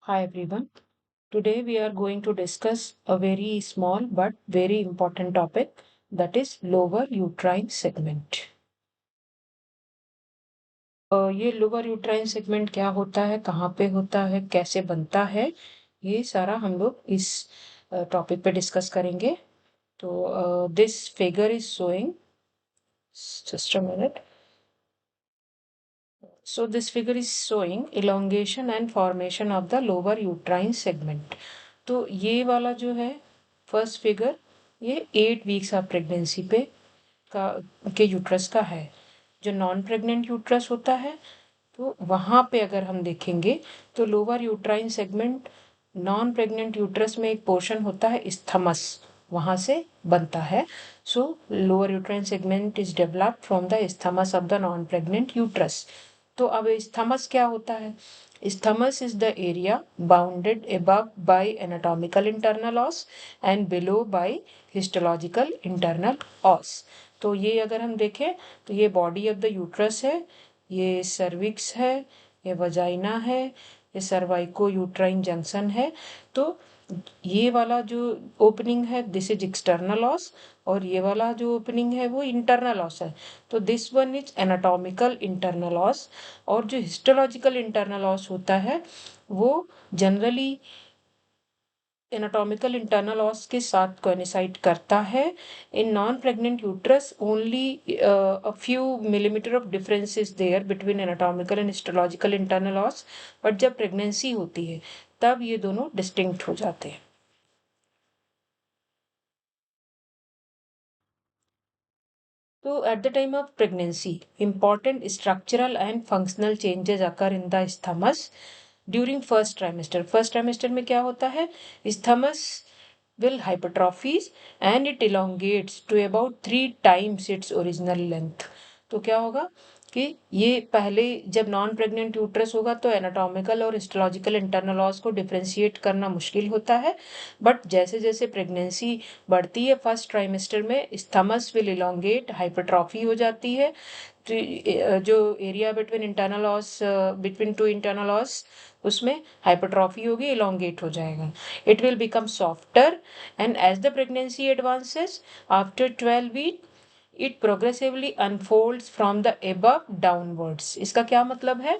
Hi everyone. Today we are going to discuss a very small but very important topic, that is lower uterine segment. ये lower uterine segment क्या होता है, कहाँ पे होता है, कैसे बनता है, ये सारा हम लोग इस टॉपिक पे डिस्कस करेंगे. तो this figure is showing, just a minute. So this figure is showing elongation and formation of the lower uterine segment. तो ये वाला जो है फर्स्ट फिगर, ये 8 वीक्स ऑफ प्रेगनेंसी पे का के यूट्रस का है. जो नॉन प्रेग्नेंट यूट्रस होता है तो वहाँ पे अगर हम देखेंगे तो lower uterine segment, non pregnant uterus में एक पोर्शन होता है इस्थमस, वहाँ से बनता है. सो lower uterine segment is developed from the isthmus of the non pregnant uterus. तो अब इस्थमस क्या होता है? Isthmus is the area bounded above by anatomical internal os and below by histological internal os. तो ये अगर हम देखें तो ये बॉडी ऑफ द यूट्रस है, ये सर्विक्स है, ये वजाइना है, ये सर्वाइको यूट्राइन जंक्शन है. तो ये वाला जो ओपनिंग है दिस इज एक्सटर्नल ऑस, और ये वाला जो ओपनिंग है वो इंटरनल ऑस है. तो this one is anatomical internal ऑस. और जो हिस्टोलॉजिकल इंटरनल ऑस होता है वो जनरली एनाटॉमिकल इंटरनल ऑस के साथ कोइंसाइड करता है. In non pregnant uterus only a few millimetre of difference is there between anatomical and histological internal os. But जब प्रेगनेंसी होती है तब ये दोनों डिस्टिंक्ट हो जाते हैं. So, at the time of pregnancy, important structural and functional changes occur in the isthmus during first trimester. First trimester में क्या होता है? Isthmus will hypertrophies and it elongates to about 3 times its original length. तो क्या होगा कि ये पहले जब नॉन प्रेग्नेंट यूट्रस होगा तो एनाटॉमिकल और हिस्टोलॉजिकल इंटरनल लॉस को डिफ्रेंशिएट करना मुश्किल होता है. बट जैसे जैसे प्रेगनेंसी बढ़ती है फर्स्ट ट्राइमेस्टर में स्थमस विल इलोंगेट, हाइपरट्रॉफी हो जाती है. जो area between internal os, between two internal os, उसमें हाइपरट्रॉफी होगी, इलोंगेट हो जाएगा. It will become softer and as the pregnancy advances after 12 week it progressively unfolds from the above downwards. इसका क्या मतलब है?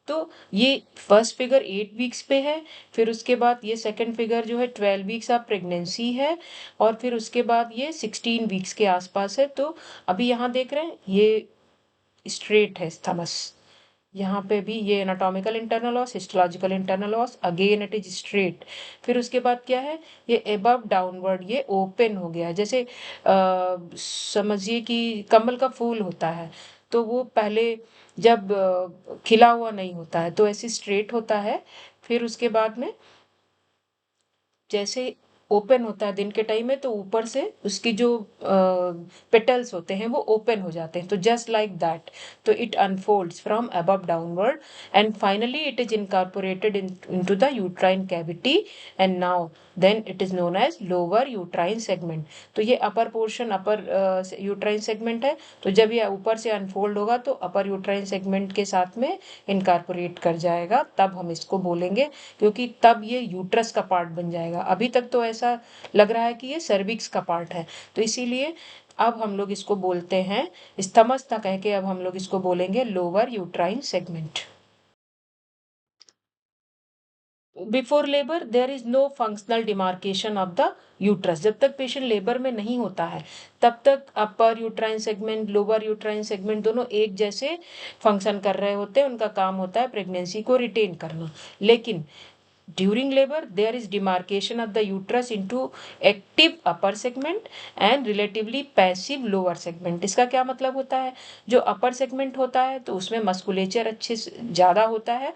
तो ये फर्स्ट फिगर 8 वीक्स पे है, फिर उसके बाद ये सेकंड फिगर जो है 12 वीक्स ऑफ प्रेगनेंसी है, और फिर उसके बाद ये 16 वीक्स के आसपास है. तो अभी यहाँ देख रहे हैं ये स्ट्रेट है थमस. यहाँ पे भी ये anatomical internal loss, histological internal loss, again it is straight. फिर उसके बाद क्या है, ये एबव डाउनवर्ड, ये ओपन हो गया है. जैसे समझिए कि कमल का फूल होता है तो वो पहले जब खिला हुआ नहीं होता है तो ऐसे स्ट्रेट होता है. फिर उसके बाद में जैसे ओपन होता है दिन के टाइम में तो ऊपर से उसकी जो पेटल्स होते हैं वो ओपन हो जाते हैं. तो जस्ट लाइक दैट, तो it unfolds from above downward and finally it is incorporated into the uterine cavity and now then it is known as lower uterine segment. तो ये upper portion, upper uterine segment है. तो जब ये ऊपर से unfold होगा तो अपर यूट्राइन सेगमेंट के साथ में इनकॉर्पोरेट कर जाएगा, तब हम इसको बोलेंगे, क्योंकि तब ये यूट्रस का पार्ट बन जाएगा. अभी तक तो ऐसा लग रहा है कि ये सर्विक्स का पार्ट है, तो इसीलिए अब हम लोग इसको बोलते हैं स्तमस ना कह के अब हम लोग इसको बोलेंगे lower uterine segment. Before labour there is no functional demarcation of the uterus. जब तक पेशेंट लेबर में नहीं होता है तब तक upper uterine segment, lower uterine segment दोनों एक जैसे फंक्शन कर रहे होते हैं. उनका काम होता है प्रेगनेंसी को रिटेन करना. लेकिन during labor there is demarcation of the uterus into active upper segment and relatively passive lower segment. इसका क्या मतलब होता है? जो अपर सेगमेंट होता है तो उसमें मस्कुलेचर अच्छे से ज़्यादा होता है,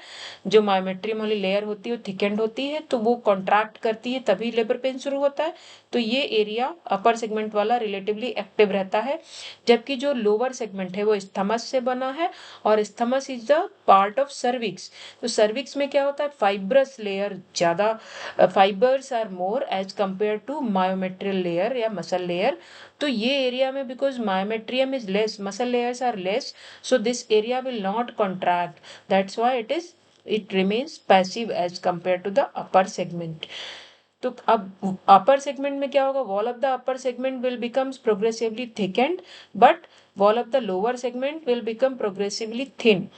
जो मायोमेट्रियम वाली लेयर होती है वो थिकेंड होती है तो वो कॉन्ट्रैक्ट करती है तभी लेबर पेन शुरू होता है. तो ये एरिया अपर सेगमेंट वाला रिलेटिवली एक्टिव रहता है. जबकि जो लोअर सेगमेंट है वो स्थमस से बना है और isthmus is the part of cervix. तो सर्विक्स में क्या होता है, फाइब्रस लेयर ज़्यादा, fibres are more as compare to myometrial layer या मसल लेयर. तो ये एरिया में because myometrium is less, muscle layers are less, so this area will not contract, that's why it is it remains passive as compared to the upper segment. तो अब upper segment में क्या होगा, wall of the upper segment will becomes progressively thickened but wall of the lower segment will become progressively thin.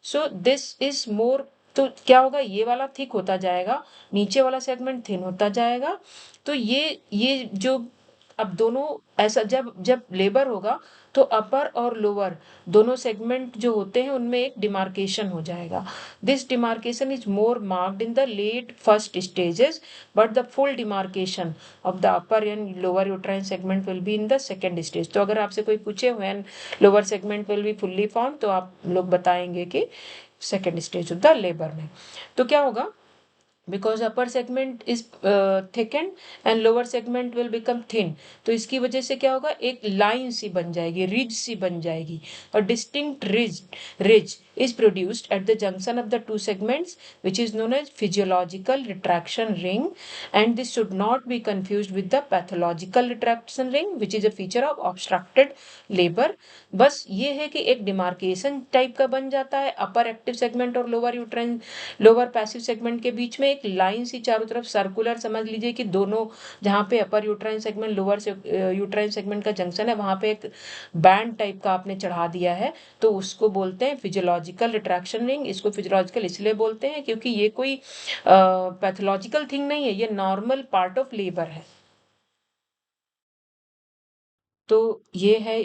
So this is more. तो क्या होगा, ये वाला थिक होता जाएगा, नीचे वाला सेगमेंट थिन होता जाएगा. तो ये जो अब दोनों ऐसा जब जब लेबर होगा तो अपर और लोअर दोनों सेगमेंट जो होते हैं उनमें एक डिमार्केशन हो जाएगा. This demarcation is more marked in the let first stages but the full demarcation of the upper and lower uterine segment will be in the second stage. तो अगर आपसे कोई पूछे when lower segment will be fully form तो आप लोग बताएंगे कि second stage of the labour में. तो क्या होगा, because upper segment is thicken and lower segment will become thin. तो इसकी वजह से क्या होगा, एक लाइन सी बन जाएगी, रिज सी बन जाएगी. और distinct ridge is produced at the junction of the two segments, which is known as physiological retraction ring, and this should not be confused with the pathological retraction ring, which is a feature of obstructed labor. बस ये है कि एक demarcation type का बन जाता है अपर active segment और लोअर पैसिव सेगमेंट के बीच में, एक लाइन सी चारों तरफ सर्कुलर, समझ लीजिए कि दोनों जहाँ पे upper uterine segment lower uterine segment का जंक्शन है वहां पे एक बैंड टाइप का आपने चढ़ा दिया है, तो उसको बोलते हैं फिजियोलॉजिकल रिट्रैक्शन रिंग. इसको फिजियोलॉजिकल इसलिए बोलते हैं क्योंकि ये कोई पैथोलॉजिकल थिंग नहीं है, ये नॉर्मल पार्ट ऑफ लेबर है. तो ये है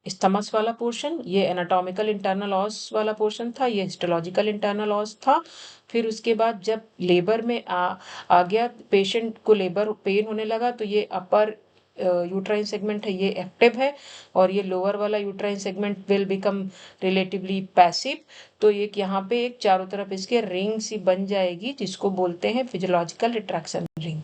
स्टमस वाला पोर्शन, ये एनाटॉमिकल इंटरनल ऑस वाला पोर्शन था, ये हिस्टोलॉजिकल इंटरनल ऑस था. फिर उसके बाद जब लेबर में आ गया, पेशेंट को लेबर पेन होने लगा, तो ये अपर यूट्राइन सेगमेंट है ये एक्टिव है और ये लोअर वाला uterine segment will become relatively passive. तो एक यहाँ पे एक चारों तरफ इसके रिंग सी बन जाएगी जिसको बोलते हैं फिजियोलॉजिकल रिट्रैक्शन रिंग.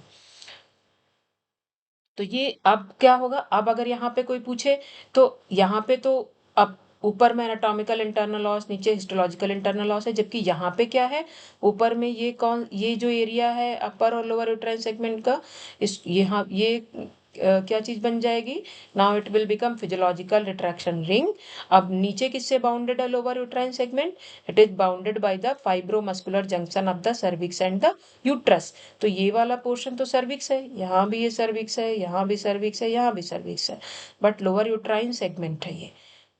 तो ये अब क्या होगा, अब अगर यहाँ पे कोई पूछे तो यहाँ पे तो अब ऊपर में एनाटॉमिकल इंटरनल लॉस, नीचे हिस्टोलॉजिकल इंटरनल लॉस है, जबकि यहाँ पे क्या है, ऊपर में ये जो एरिया है अपर और लोअर यूट्राइन सेगमेंट का, इस यहाँ ये क्या चीज बन जाएगी, now it will become physiological retraction ring. अब नीचे किससे बाउंडेड है lower uterine segment, it is bounded by the fibromuscular junction of the cervix and the uterus. तो ये वाला पोर्शन तो सर्विक्स है, यहाँ भी ये सर्विक्स है, यहाँ भी सर्विक्स है, यहाँ भी सर्विक्स है, बट लोअर यूट्राइन सेगमेंट है ये.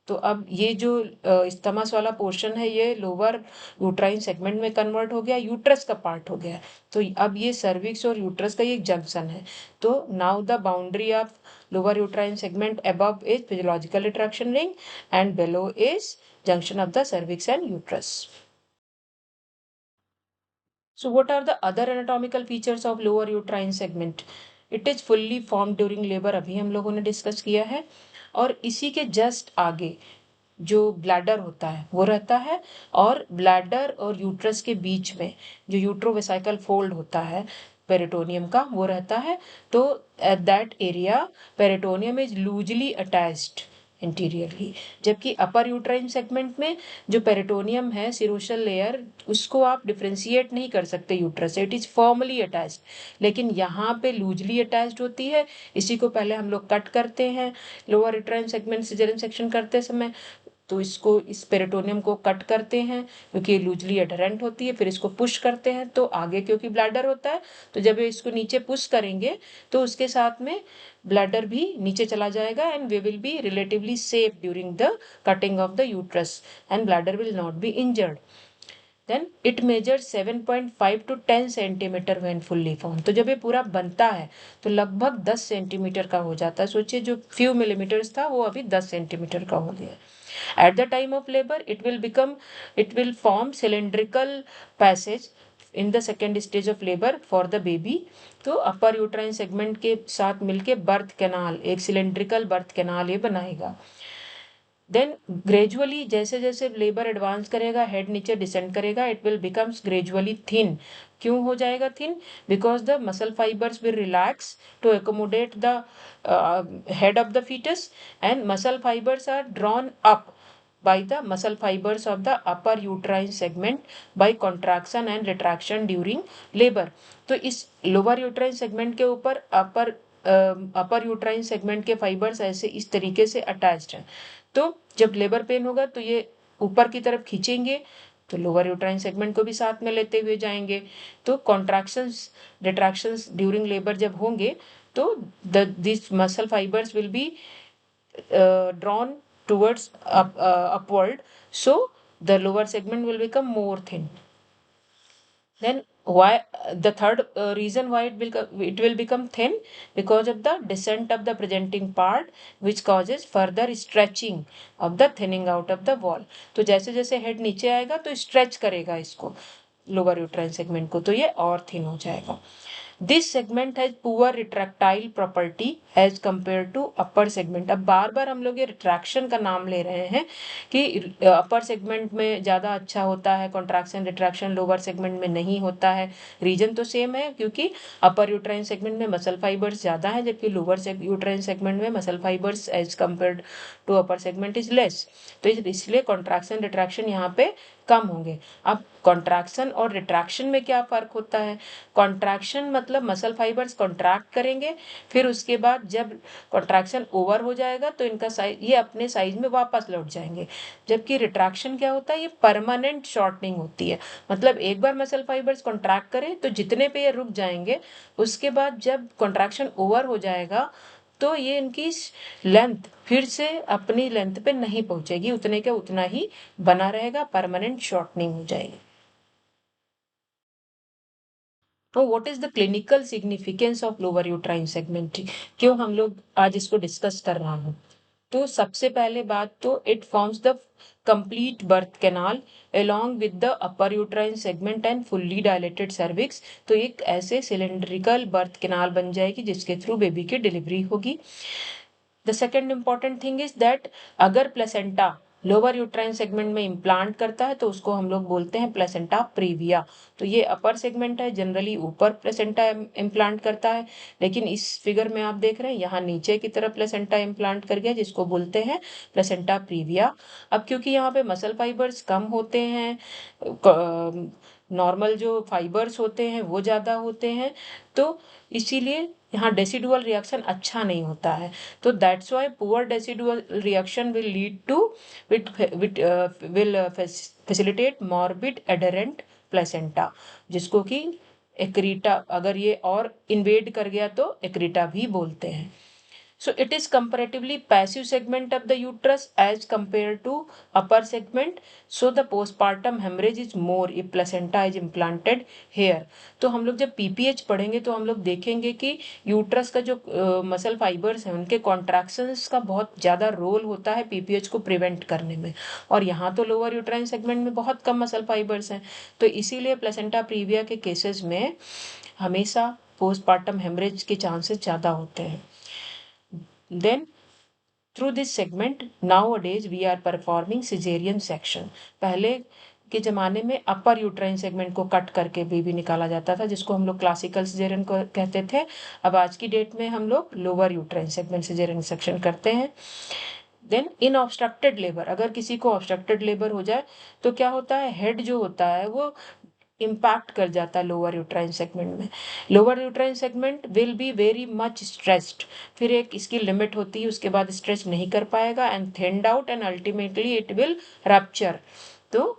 तो अब ये जो स्टमस वाला पोर्शन है ये लोअर यूट्राइन सेगमेंट में कन्वर्ट हो गया, यूट्रस का पार्ट हो गया. तो अब ये सर्विक्स और यूट्रस का ये जंक्शन है. तो now the boundary of lower uterine segment above is physiological retraction ring and below is junction of the cervix and uterus. So what are the other anatomical features of lower uterine segment? It is fully formed during labor, अभी हम लोगों ने discuss किया है. और इसी के just आगे जो ब्लैडर होता है वो रहता है, और ब्लैडर और यूट्रस के बीच में जो यूट्रोवेसाइकल फोल्ड होता है पेरिटोनियम का वो रहता है. तो at that area peritoneum is loosely attached interiorly, जबकि अपर यूट्राइन सेगमेंट में जो पेरिटोनियम है सिरोशल लेयर उसको आप डिफ्रेंशिएट नहीं कर सकते यूट्रस से, इट इज फॉर्मली अटैच्ड. लेकिन यहाँ पे लूजली अटैच्ड होती है, इसी को पहले हम लोग कट करते हैं lower uterine segment caesarean section करते समय. तो इसको इस पेरिटोनियम को कट करते हैं क्योंकि ये लूजली एडहेरेंट होती है, फिर इसको पुश करते हैं तो आगे क्योंकि ब्लैडर होता है तो जब इसको नीचे पुश करेंगे तो उसके साथ में ब्लैडर भी नीचे चला जाएगा and we will be relatively safe during the cutting of the uterus and bladder will not be injured. Then it measure 7.5 to 10 centimetre when fully form. तो जब ये पूरा बनता है तो लगभग 10 सेंटीमीटर का हो जाता है. सोचिए जो फ्यू मिलीमीटर्स था वो अभी 10 सेंटीमीटर का हो गया. At the time of labor, it will form cylindrical passage in the second stage of labor for the baby. तो अपर यूट्राइन सेगमेंट के साथ मिलके बर्थ कैनाल, एक सिलेंड्रिकल बर्थ कैनाल ये बनाएगा. देन ग्रेजुअली जैसे जैसे लेबर एडवांस करेगा, हेड नीचे डिसेंड करेगा, it will becomes gradually thin. क्यों हो जाएगा thin? Because the muscle fibres will relax to accommodate the head of the foetus and muscle fibres are drawn up by the muscle fibers of the upper uterine segment by contraction and retraction during labor. तो इस lower uterine segment के ऊपर अपर uterine segment के fibres ऐसे इस तरीके से attached हैं. तो जब लेबर पेन होगा तो ये ऊपर की तरफ खींचेंगे तो लोअर यूट्राइन सेगमेंट को भी साथ में लेते हुए जाएंगे। तो कॉन्ट्रैक्शंस रिट्रैक्शंस ड्यूरिंग लेबर जब होंगे तो this muscle fibres will be drawn towards upward, so the lower segment will become more thin. Then why the third reason why it will become thin, because of the descent of the presenting part, which causes further stretching of the thinning out of the wall. तो जैसे जैसे head नीचे आएगा तो stretch करेगा इसको lower uterine segment को, तो ये और थिन हो जाएगा। This segment has poor retractile property as compare to upper segment. अब बार बार हम लोग ये रिट्रैक्शन का नाम ले रहे हैं कि अपर सेगमेंट में ज़्यादा अच्छा होता है कॉन्ट्रैक्शन रिट्रैक्शन, लोअर सेगमेंट में नहीं होता है। रीजन तो सेम है, क्योंकि अपर यूट्राइन सेगमेंट में मसल फाइबर्स ज़्यादा है, जबकि लोअर यूट्राइन सेगमेंट में muscle fibres as compare to upper segment is less. तो इसलिए कॉन्ट्रैक्शन रिट्रैक्शन यहाँ पे कम होंगे। अब कॉन्ट्रैक्शन और रिट्रैक्शन में क्या फर्क होता है? कॉन्ट्रैक्शन मतलब मसल फाइबर्स कॉन्ट्रैक्ट करेंगे, फिर उसके बाद जब कॉन्ट्रैक्शन ओवर हो जाएगा तो इनका साइज ये अपने साइज में वापस लौट जाएंगे। जबकि रिट्रैक्शन क्या होता है? ये परमानेंट शॉर्टनिंग होती है। मतलब एक बार मसल फाइबर्स कॉन्ट्रैक्ट करें तो जितने पे ये रुक जाएंगे, उसके बाद जब कॉन्ट्रैक्शन ओवर हो जाएगा तो ये इनकी लेंथ फिर से अपनी लेंथ पे नहीं पहुंचेगी, उतने के उतना ही बना रहेगा, परमानेंट शॉर्टनिंग हो जाएगी। तो what is the clinical significance of lower uterine segment, क्यों हम लोग आज इसको डिस्कस कर रहा हूँ? तो सबसे पहले बात तो it forms the complete birth canal along with the upper uterine segment and fully dilated cervix। तो एक ऐसे सिलेंड्रिकल बर्थ कैनाल बन जाएगी जिसके थ्रू बेबी की डिलीवरी होगी। The second important thing is that अगर प्लेसेंटा लोअर यूट्राइन सेगमेंट में इम्प्लांट करता है तो उसको हम लोग बोलते हैं प्लेसेंटा प्रीविया। तो ये अपर सेगमेंट है, जनरली ऊपर प्लेसेंटा इम्प्लांट करता है, लेकिन इस फिगर में आप देख रहे हैं यहाँ नीचे की तरफ प्लेसेंटा इम्प्लांट कर गया, जिसको बोलते हैं प्लेसेंटा प्रीविया। अब क्योंकि यहाँ पे मसल फाइबर्स कम होते हैं, नॉर्मल जो फाइबर्स होते हैं वो ज़्यादा होते हैं, तो इसीलिए यहाँ डेसिडुअल रिएक्शन अच्छा नहीं होता है। तो that's why poor decidual reaction will lead to will facilitate morbid adherent placenta, जिसको कि एक्रीटा, अगर ये और इन्वेड कर गया तो एक्रीटा भी बोलते हैं। So it is comparatively passive segment of the uterus as compared to upper segment. So the postpartum hemorrhage is more if placenta is implanted here. तो हम लोग जब PPH पढ़ेंगे तो हम लोग देखेंगे कि यूट्रस का जो मसल फाइबर्स हैं उनके कॉन्ट्रैक्शंस का बहुत ज़्यादा रोल होता है PPH को प्रिवेंट करने में, और यहाँ तो लोअर यूट्राइन सेगमेंट में बहुत कम मसल फाइबर्स हैं। तो इसीलिए प्लेसेंटा प्रीविया के केसेस में हमेशा पोस्टपार्टम हेमरेज के चांसेस ज़्यादा होते हैं। Then through this segment nowadays we are performing cesarean section। पहले के ज़माने में अपर यूट्राइन सेगमेंट को कट करके बेबी निकाला जाता था, जिसको हम लोग क्लासिकल सिजेरियन को कहते थे। अब आज की डेट में हम लोग lower uterine segment caesarean section करते हैं। देन इन ऑब्स्ट्रक्टेड लेबर, अगर किसी को ऑब्स्ट्रक्टेड लेबर हो जाए तो क्या होता है, हेड जो होता है वो इम्पैक्ट कर जाता है लोअर यूट्राइन सेगमेंट में। Lower uterine segment will be very much stressed, फिर एक इसकी लिमिट होती है, उसके बाद स्ट्रेच नहीं कर पाएगा and thinned out and ultimately it will rupture. तो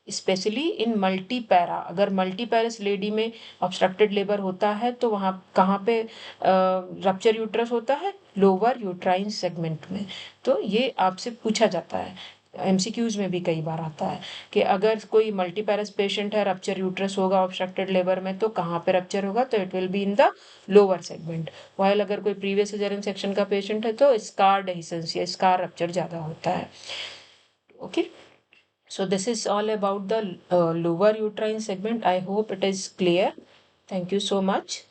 स्पेशली इन मल्टी पैरा, अगर मल्टी पैरस लेडी में ऑब्स्ट्रक्टेड लेबर होता है तो वहाँ कहाँ पे रप्चर यूट्रस होता है? लोअर यूट्राइन सेगमेंट में। तो ये आपसे पूछा जाता है, एमसीक्यूज में भी कई बार आता है कि अगर कोई मल्टीपैरस पेशेंट है, रप्चर यूट्रस होगा ऑब्स्ट्रक्टेड लेबर में, तो कहाँ पे रप्चर होगा? तो it will be in the lower segment. While अगर कोई प्रीवियस सिजेरियन सेक्शन का पेशेंट है तो स्कार डेहिसेंस या स्कार रप्चर ज़्यादा होता है। Okay, so this is all about the lower uterine segment. I hope it is clear. Thank you so much.